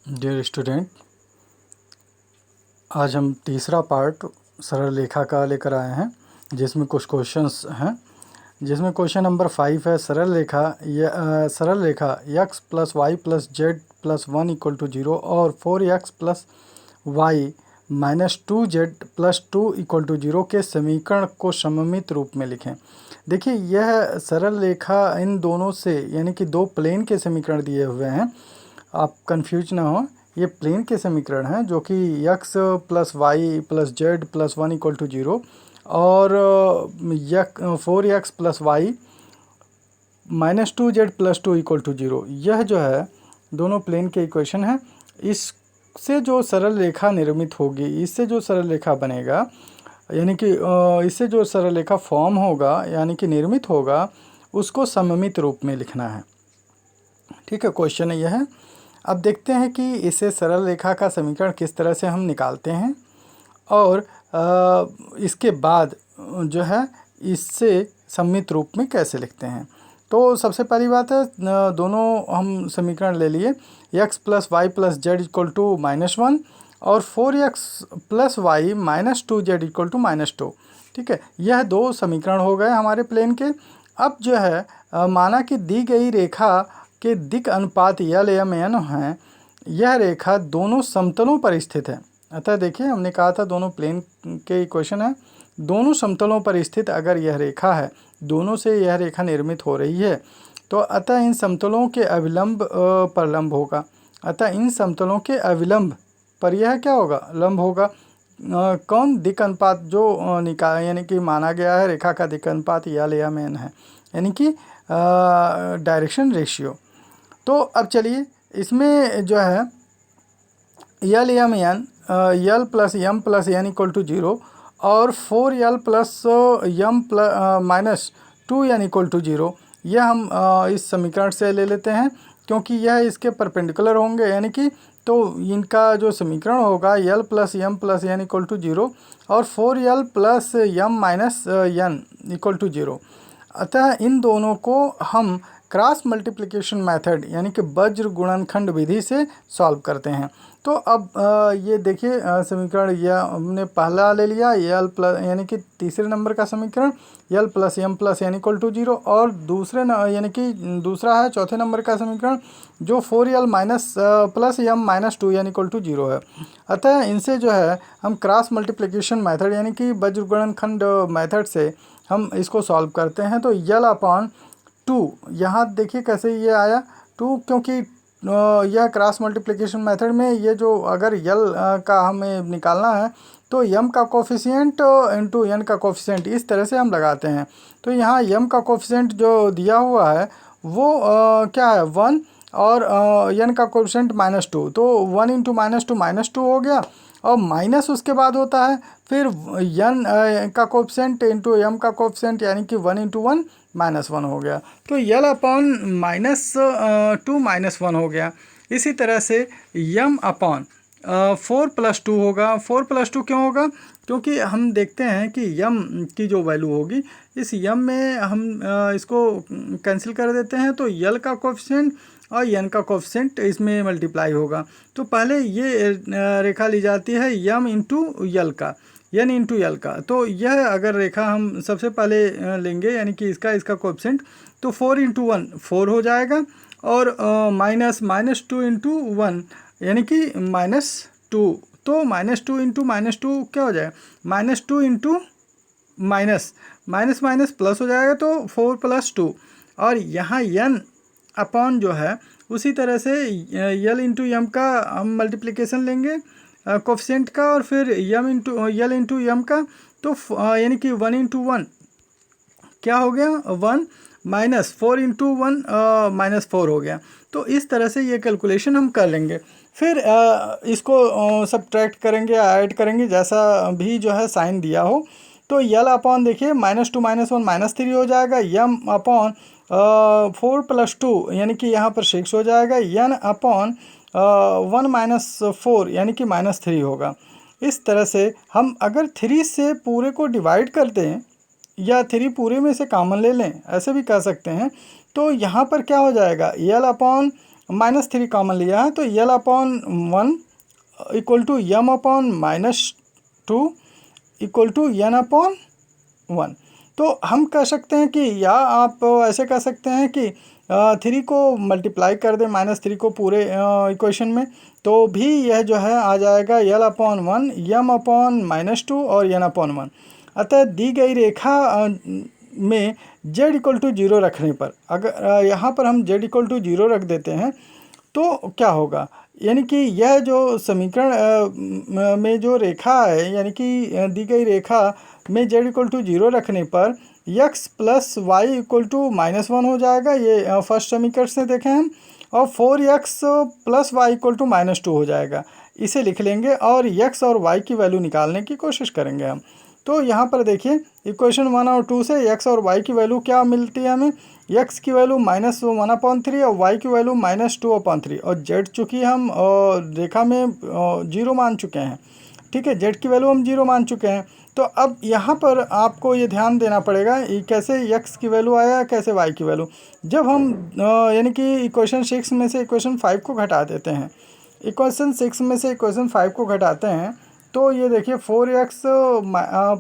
Dear student, आज हम तीसरा पार्ट सरल रेखा का लेकर आए हैं, जिसमें कुछ क्वेश्चंस हैं। जिसमें क्वेश्चन नंबर 5 है, सरल रेखा x plus y plus z plus 1 equal to 0 और 4x plus y minus 2z plus 2 equal to 0 के समीकरण को सममित रूप में लिखें। देखिए, यह सरल रेखा इन दोनों से यानी कि दो प्लेन के समीकरण दिए हुए हैं। आप कंफ्यूज ना हो, ये प्लेन के समीकरण हैं जो कि x plus y plus z plus 1 equal to 0 और 4x plus y minus 2z plus 2 equal to 0, यह जो है दोनों प्लेन के इक्वेशन है। इससे जो सरल रेखा निर्मित होगी, इससे जो सरल रेखा बनेगा, यानी कि इससे जो सरल रेखा फॉर्म होगा यानी कि निर्मित होगा, उसको सममित रूप में लिखना है। ठीक है, क्वेश्चन यह है। अब देखते हैं कि इसे सरल रेखा का समीकरण किस तरह से हम निकालते हैं और इसके बाद जो है इससे सममित रूप में कैसे लिखते हैं। तो सबसे पहली बात है, दोनों हम समीकरण ले लिए, x plus y plus z equal to -1 और 4x plus y minus 2z equal to -2। ठीक है, यह दो समीकरण हो गए हमारे प्लेन के। अब जो है माना कि दी गई रेखा के दिक् अनुपात यल एम एन हैं, यह रेखा दोनों समतलों पर स्थित है। अतः देखिए, हमने कहा था दोनों प्लेन के इक्वेशन है, दोनों समतलों पर स्थित अगर यह रेखा है, दोनों से यह रेखा निर्मित हो रही है, तो अतः इन समतलों के अविलंब पर लंब होगा। अतः इन समतलों के अविलंब पर यह क्या होगा, लंब होगा। कौन, दिक् अनुपात जो निकाल यानी कि माना गया है रेखा का दिक् अनुपात यल एम एन है, यानी कि डायरेक्शन रेशियो। तो अब चलिए, इसमें जो है L M N, L plus M plus N equal to 0 और 4l plus M minus 2n equal to 0, यह हम इस समीकरण से ले लेते हैं क्योंकि यह इसके परपेंडिकुलर होंगे, यानी कि तो इनका जो समीकरण होगा L plus M plus N equal to 0 और 4l plus M minus N equal to 0। अतः इन दोनों को हम क्रॉस मल्टीप्लिकेशन मेथड यानी कि वज्र गुणनखंड विधि से सॉल्व करते हैं। तो अब ये देखिए, समीकरण यह हमने पहला ले लिया, यल प्लस यानी कि तीसरे नंबर का समीकरण L plus M plus N equal to 0, और यानी कि दूसरा है चौथे नंबर का समीकरण जो 4l minus plus M minus 2n equal to 0 है। अतः इनसे जो है हम क्रॉस मल्टीप्लिकेशन मेथड यानी कि वज्र गुणनखंड मेथड से हम इसको सॉल्व करते हैं। तो यल अपॉन 2, यहाँ देखिए कैसे ये आया 2, क्योंकि यह क्रॉस मल्टीप्लिकेशन मेथड में ये जो अगर यल का हमें निकालना है तो यम का कोफिशिएंट इंटू एन का कोफिशिएंट, इस तरह से हम लगाते हैं। तो यहाँ यम का कोफिशिएंट जो दिया हुआ है वो क्या है 1 और एन का कोफिशिएंट -2, तो 1 इंटू -2 हो गया, और माइनस उसके बाद होता है फिर एन का कोफिशिएंट इंटू एम का कोफिशिएंट, यानी कि 1 इंटू 1 -1 हो गया। तो यल अपॉन -2 -1 हो गया। इसी तरह से यम अपॉन 4 + 2 होगा। 4 + 2 क्यों होगा, क्योंकि हम देखते हैं कि यम की जो वैल्यू होगी, इस यम में हम इसको कैंसिल कर देते हैं, तो यल का कोफिशिएंट और एन का कोफिशिएंट इसमें मल्टीप्लाई होगा। तो पहले ये रेखा ली जाती है यम इंटू यल का, एन इंटू यल का। तो यह अगर रेखा हम सबसे पहले लेंगे यानी कि इसका कोफिशिएंट, तो 4 इंटू 1 4 हो जाएगा, और -2 इंटू 1 यानी कि -2, तो -2 इंटू -2 क्या हो जाएगा, -2 इंटू माइनस प्लस हो जाएगा, तो 4 + 2, और यहाँ n अपॉन जो है उसी तरह से यल इंटू यम का हम मल्टीप्लिकेशन लेंगे कोफिशिएंट का, और फिर यल इंटू यम का, तो यानी कि 1 इंटू 1 क्या हो गया 1, -4 इंटू 1 -4 हो गया। तो इस तरह से ये कैलकुलेशन हम कर लेंगे। फिर इसको सब्ट्रैक्ट करेंगे, ऐड करेंगे, जैसा भी जो है साइन दिया हो। तो यल अपॉन देखिए -2 -1 -3 हो जाएगा, यम अपॉन 4 + 2 यानी कि यहाँ पर 6 हो जाएगा, एन अपॉन 1 - 4 यानी कि -3 होगा। इस तरह से हम अगर 3 से पूरे को डिवाइड करते हैं या 3 पूरे में से कॉमन ले लें, ऐसे भी कर सकते हैं। तो यहाँ पर क्या हो जाएगा, यल अपॉन -3 कॉमन लिया है, तो L/1 equal to M/-2 equal to N/1। तो हम कह सकते हैं कि, या आप ऐसे कह सकते हैं कि 3 को मल्टीप्लाई कर दें -3 को पूरे इक्वेशन में, तो भी यह जो है आ जाएगा L/1 M/-2 और N/1। अतः दी गई रेखा में z इक्वल टू 0 रखने पर, अगर यहाँ पर हम z इक्वल टू 0 रख देते हैं तो क्या होगा, यानी कि यह जो समीकरण में जो रेखा है, यानी कि दी गई रेखा में z इक्वल टू 0 रखने पर x plus y equal to -1 हो जाएगा। ये फर्स्ट समीकरण से देखें हम, और 4x plus y equal to -2 हो जाएगा। इसे लिख लेंगे और x और y की वैल्यू निकालने की कोशिश करेंगे हम। तो यहाँ पर देखिए इक्वेशन 1 और 2 से x और y की वैल्यू क्या मिलती है हमें, x की वैल्यू -1/3 और y की वैल्यू -2/3, और z चूँकि हम रेखा में 0 मान चुके हैं, ठीक है, z की वैल्यू हम 0 मान चुके हैं। तो अब यहाँ पर आपको ये ध्यान देना पड़ेगा कैसे x की वैल्यू आया, कैसे y की वैल्यू। जब हम यानी कि इक्वेशन 6 में से इक्वेशन 5 को घटा देते हैं, इक्वेशन 6 में से इक्वेशन 5 को घटाते हैं, तो ये देखिए 4x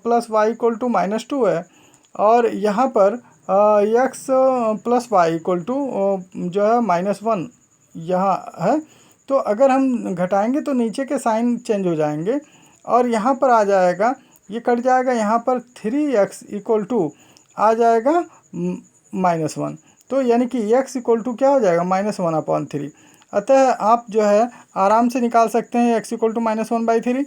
plus y equal to -2 है, और यहाँ पर x plus y equal to जो है -1 यहाँ है। तो अगर हम घटाएंगे तो नीचे के साइन चेंज हो जाएंगे, और यहाँ पर आ जाएगा, ये कट जाएगा, यहाँ पर 3x इक्वल टू आ जाएगा -1। तो यानी कि x इक्वल टू क्या हो जाएगा, -1/3। अतः आप जो है आराम से निकाल सकते हैं x इक्वल टू -1/3।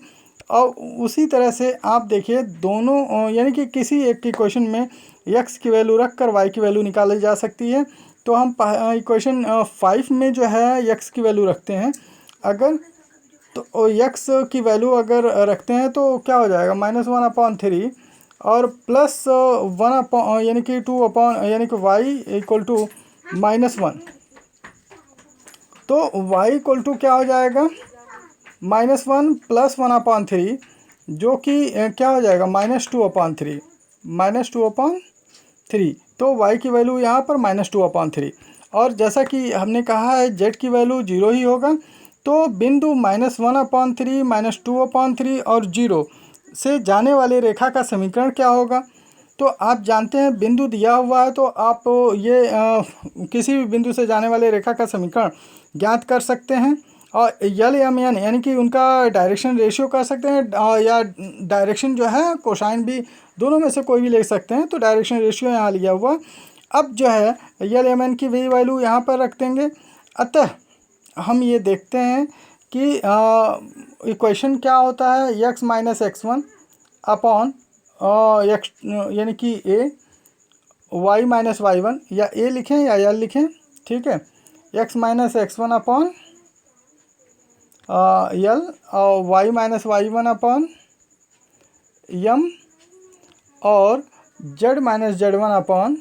और उसी तरह से आप देखिए दोनों यानी कि किसी एक की इक्वेशन में x की वैल्यू रख कर y की वैल्यू निकाली जा सकती है। तो हम इक्वेशन 5 में जो है x की वैल्यू रखते हैं, अगर तो x की वैल्यू अगर रखते हैं तो क्या हो जाएगा, -1/3 और प्लस 1 यानी कि 2 यानी कि y इक्वल टू -1। तो y इक्वल टू क्या हो जाएगा, -1 प्लस 1/3, जो कि क्या हो जाएगा, -2/3, -2/3। तो y की वैल्यू यहाँ पर -2/3। और जैसा कि हमने कहा है z की वैल्यू 0 ही होगा, तो बिंदु -1/3, -2/3 और 0 से जाने वाली रेखा का समीकरण क्या होगा। तो आप जानते हैं बिंदु दिया हुआ है, तो आप ये किसी भी बिंदु से जाने वाले रेखा का समीकरण ज्ञात कर सकते हैं, और L/M/N यानी कि उनका डायरेक्शन रेशियो कर सकते हैं, या डायरेक्शन जो है कोसाइन भी, दोनों में से कोई भी ले सकते हैं। तो डायरेक्शन रेशियो यहाँ लिया हुआ। अब जो है L/M/N की वही वैल्यू यहाँ पर रख देंगे। अतः हम ये देखते हैं कि इक्वेशन क्या होता है, x minus x1 upon x यानी कि a, y माइनस y1, या a लिखें या l लिखें, ठीक है, x minus x1 upon l और y minus y1 upon m, और z minus z1 upon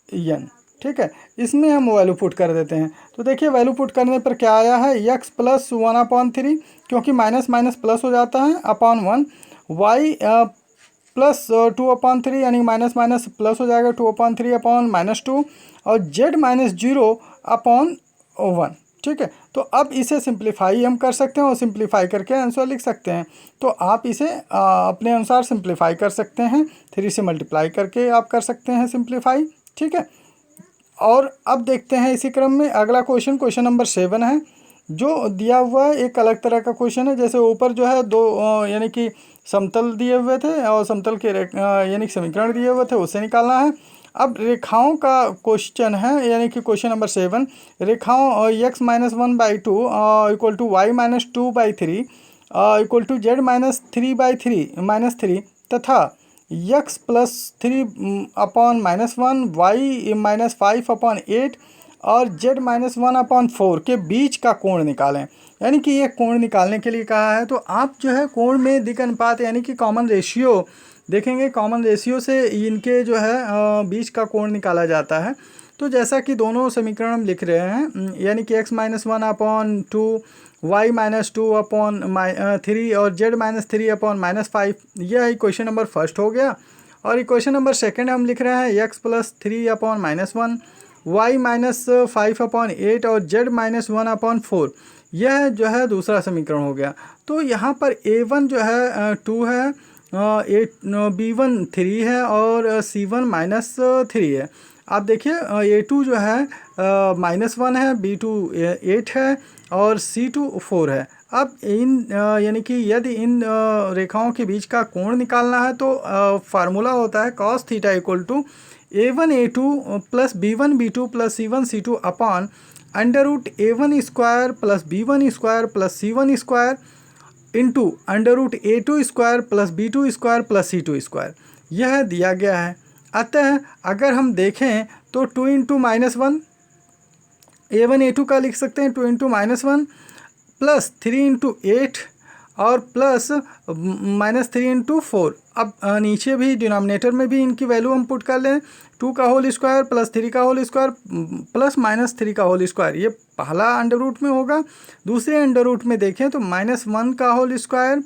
n, ठीक है। इसमें हम वैल्यू पुट कर देते हैं। तो देखिए वैल्यू पुट करने पर क्या आया है, x प्लस 1/3, क्योंकि माइनस माइनस प्लस हो जाता है, अपॉन 1, y प्लस 2/3 यानी माइनस माइनस प्लस हो जाएगा, 2/3 अपॉन -2, और z माइनस 0 अपॉन 1, ठीक है। तो अब इसे सिंप्लीफाई हम कर सकते हैं, और सिंप्लीफाई करके आंसर लिख सकते हैं। तो आप इसे अपने अनुसार सिंप्लीफाई कर सकते हैं, 3 से मल्टीप्लाई करके आप कर सकते हैं सिंप्लीफाई, ठीक है। और अब देखते हैं इसी क्रम में अगला क्वेश्चन नंबर 7 है, जो दिया हुआ है एक अलग तरह का क्वेश्चन है। जैसे ऊपर जो है दो यानी कि समतल दिए हुए थे, और समतल के यानी समीकरण दिए हुए थे, उससे निकालना है। अब रेखाओं का क्वेश्चन है, यानी कि क्वेश्चन नंबर 7, रेखाओं x minus 1/2 equal to y minus 2/3 equal to z minus 3/3 तथा x plus 3 upon -1, y minus 5/8 और z माइनस 1/4 के बीच का कोण निकालें। यानी कि ये कोण निकालने के लिए कहा है। तो आप जो है कोण में दिक् अनुपात यानी कि कॉमन रेशियो देखेंगे, कॉमन रेशियो से इनके जो है बीच का कोण निकाला जाता है। तो जैसा कि दोनों समीकरण हम लिख रहे हैं, यानी कि x माइनस 1/2, y माइनस 2/3 और z माइनस 3/-5, यह इक्वेशन नंबर फर्स्ट हो गया। और इक्वेशन नंबर सेकंड हम लिख रहे हैं x प्लस 3/-1, y माइनस 5/8 और z माइनस 1/4, यह जो है दूसरा समीकरण हो गया। तो यहाँ पर a1 जो है 2 है, b1 3 है और c1 माइनस 3 है। आप देखिए a2 जो है -1 है, b2 8 है और c2 4 है। अब इन यानी कि यदि इन रेखाओं के बीच का कोण निकालना है तो फार्मूला होता है cos theta equal to a1 a2 plus b1 b2 plus c1 c2 upon under root a1 square plus b1 square plus c1 square into under root a2 square plus b2 square plus c2 square, यह दिया गया है। अतः अगर हम देखें तो 2 into -1 a1 a2 का लिख सकते हैं 2 इंटू -1 प्लस 3 इंटू 8 और प्लस -3 इंटू 4। अब नीचे भी डिनोमिनेटर में भी इनकी वैल्यू हम पुट कर लें, 2 का होल स्क्वायर प्लस 3 का होल स्क्वायर प्लस -3 का होल स्क्वायर, ये पहला अंडर रूट में होगा। दूसरे अंडर रूट में देखें तो -1 का होल स्क्वायर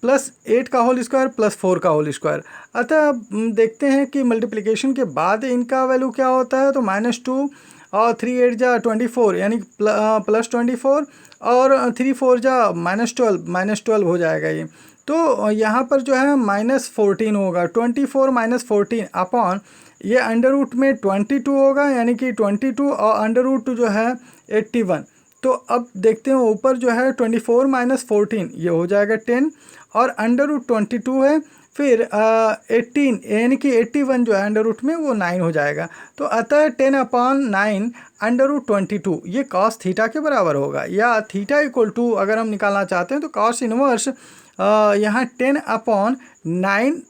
प्लस 8 का होल स्क्वायर प्लस 4 का होल स्क्वायर। अतः देखते हैं कि मल्टीप्लिकेशन के बाद इनका वैल्यू क्या होता है, तो -2 और 3 8 जा 24 यानी प्लस 24 और 3 4 जा -12 हो जाएगा ये। तो यहाँ पर जो है -14 होगा, 24 -14 अपॉन ये अंडर रूट में 22 होगा यानी कि 22 और अंडर रूट जो है 81। तो अब देखते हैं ऊपर जो है 24 -14 ये हो जाएगा 10 और अंडर रूट 22 है, फिर 18 यानी कि 81 जो है अंडर रूट में वो 9 हो जाएगा। तो अतः 10/9 अंडर रूट 22 ये कॉस थीटा के बराबर होगा, या थीटा इक्वल टू अगर हम निकालना चाहते हैं तो कॉस इनवर्स यहाँ 10/9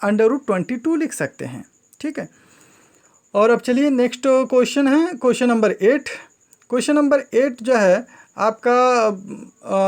अंडर रूट 22 लिख सकते हैं। ठीक है, और अब चलिए नेक्स्ट क्वेश्चन है क्वेश्चन नंबर 8। क्वेश्चन नंबर 8 जो है आपका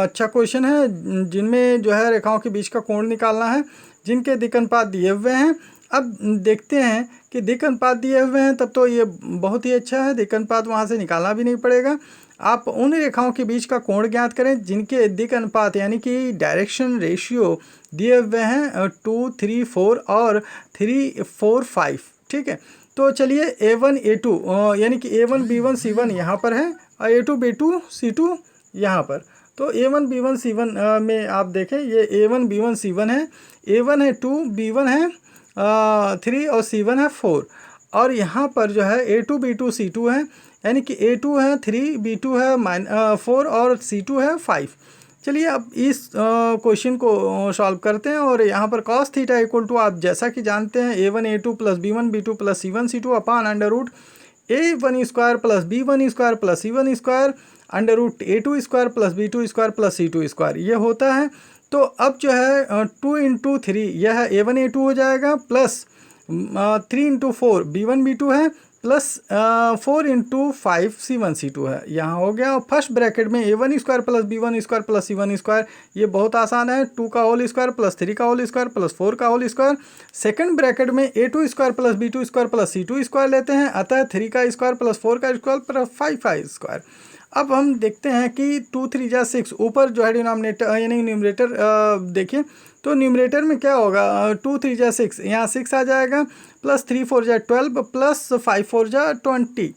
अच्छा क्वेश्चन है, जिनमें जो है रेखाओं के बीच का कोण निकालना है, जिनके दिक् अनुपात दिए हुए हैं। अब देखते हैं कि दिक् अनुपात दिए हुए हैं तब तो ये बहुत ही अच्छा है, दिक् अनुपात वहाँ से निकालना भी नहीं पड़ेगा। आप उन रेखाओं के बीच का कोण ज्ञात करें जिनके दिक् अनुपात यानी कि डायरेक्शन रेशियो दिए हुए हैं 2 3 4 और 3 4 5। ठीक है, तो चलिए a1 a2 यानी कि a1 b1 c1 यहाँ पर है और a2 b2 c2 यहाँ पर। तो a1 b1 c1 में आप देखें ये a1 b1 c1 है, a1 है 2, b1 है 3 और c1 है 4 और यहाँ पर जो है a2 b2 c2 है यानी कि a2 है 3, b2 है 4 और c2 है 5। चलिए अब इस क्वेश्चन को सॉल्व करते हैं और यहाँ पर cos थीटा इक्वल टू आप जैसा कि जानते हैं a1 a2 plus b1 b2 plus c1 c2 upon under root a1 square plus b1 square plus c1 square under root a2 square plus b2 square plus c2 square ये होता है। तो अब जो है 2 इंटू 3 यह a1 a2 हो जाएगा प्लस 3 इंटू 4 b1 b2 है प्लस 4 इंटू 5 c1 c2 है, यहाँ हो गया। और फर्स्ट ब्रैकेट में a1 square plus b1 square plus c1 square, ये बहुत आसान है, 2 का होल स्क्वायर प्लस 3 का होल स्क्वायर प्लस 4 का होल स्क्वायर। सेकंड ब्रैकेट में a2 square plus b2 square plus c2 square लेते हैं, अतः 3 का स्क्वायर प्लस 4 का स्क्वायर प्लस 5 का स्क्वायर। अब हम देखते हैं कि 2 3 जा 6 ऊपर जो है डिनोमिनेटर यानी न्यूमरेटर देखिए, तो न्यूमरेटर में क्या होगा 2 3 जा 6 यहाँ 6 आ जाएगा प्लस 3 4 जा 12 प्लस 5 4 जा 20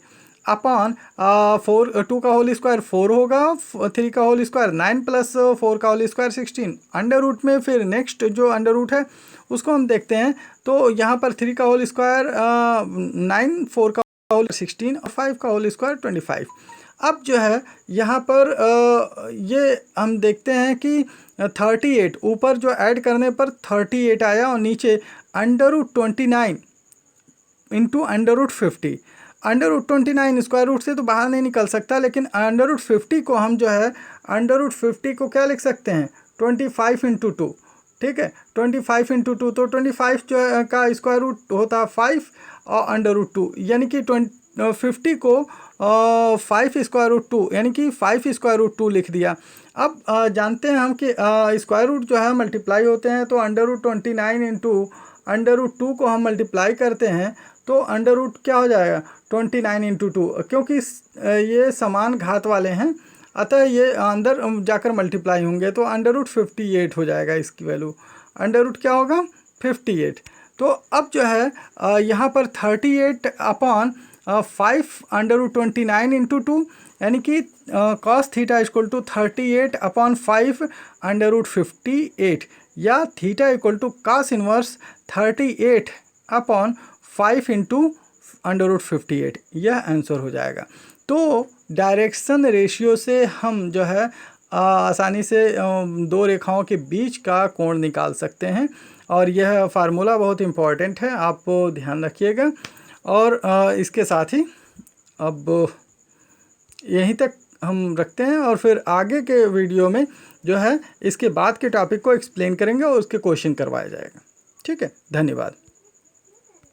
अपॉन 2 का होल स्क्वायर 4 होगा, 3 का होल स्क्वायर 9 प्लस 4 का होल स्क्वायर 16 अंडर रूट में। फिर नेक्स्ट जो अंडर रूट है उसको हम देखते हैं, तो यहाँ पर 3 का होल स्क्वायर 9, 4 का होल 16 और 5 का होल स्क्वायर 25। अब जो है यहाँ पर ये हम देखते हैं कि 38 ऊपर जो ऐड करने पर 38 आया और नीचे under root 29 into under root 50। Under root 29 square root से तो बाहर नहीं निकल सकता, लेकिन अंडर रूट 50 को हम जो है अंडर रूट 50 को क्या लिख सकते हैं 25 इंटू 2। ठीक है, 25 इंटू 2 तो 25 जो है का स्क्वायर रूट होता है 5 और अंडर रूट 2 यानी कि 50 को 5 स्क्वायर रूट 2 यानी कि 5 स्क्वायर रूट 2 लिख दिया। अब जानते हैं हम कि स्क्वायर रूट जो है मल्टीप्लाई होते हैं, तो under root 29 into under root 2 को हम मल्टीप्लाई करते हैं तो अंडर रूट क्या हो जाएगा 29 इंटू 2, क्योंकि ये समान घात वाले हैं अतः ये अंदर जाकर मल्टीप्लाई होंगे, तो अंडर रूट 58 हो जाएगा इसकी वैल्यू, अंडर रूट क्या होगा 58। तो अब जो है यहाँ पर 38 अपॉन 5/29 इंटू 2, यानी कि cos थीटा इक्वल टू 38/5/58, या theta equal to cos inverse 38/5 into √58, यह आंसर हो जाएगा। तो डायरेक्शन रेशियो से हम जो है आसानी से दो रेखाओं के बीच का कोण निकाल सकते हैं, और यह फार्मूला बहुत इम्पॉर्टेंट है, आप ध्यान रखिएगा। और इसके साथ ही अब यहीं तक हम रखते हैं, और फिर आगे के वीडियो में जो है इसके बाद के टॉपिक को एक्सप्लेन करेंगे और उसके क्वेश्चन करवाया जाएगा। ठीक है, धन्यवाद।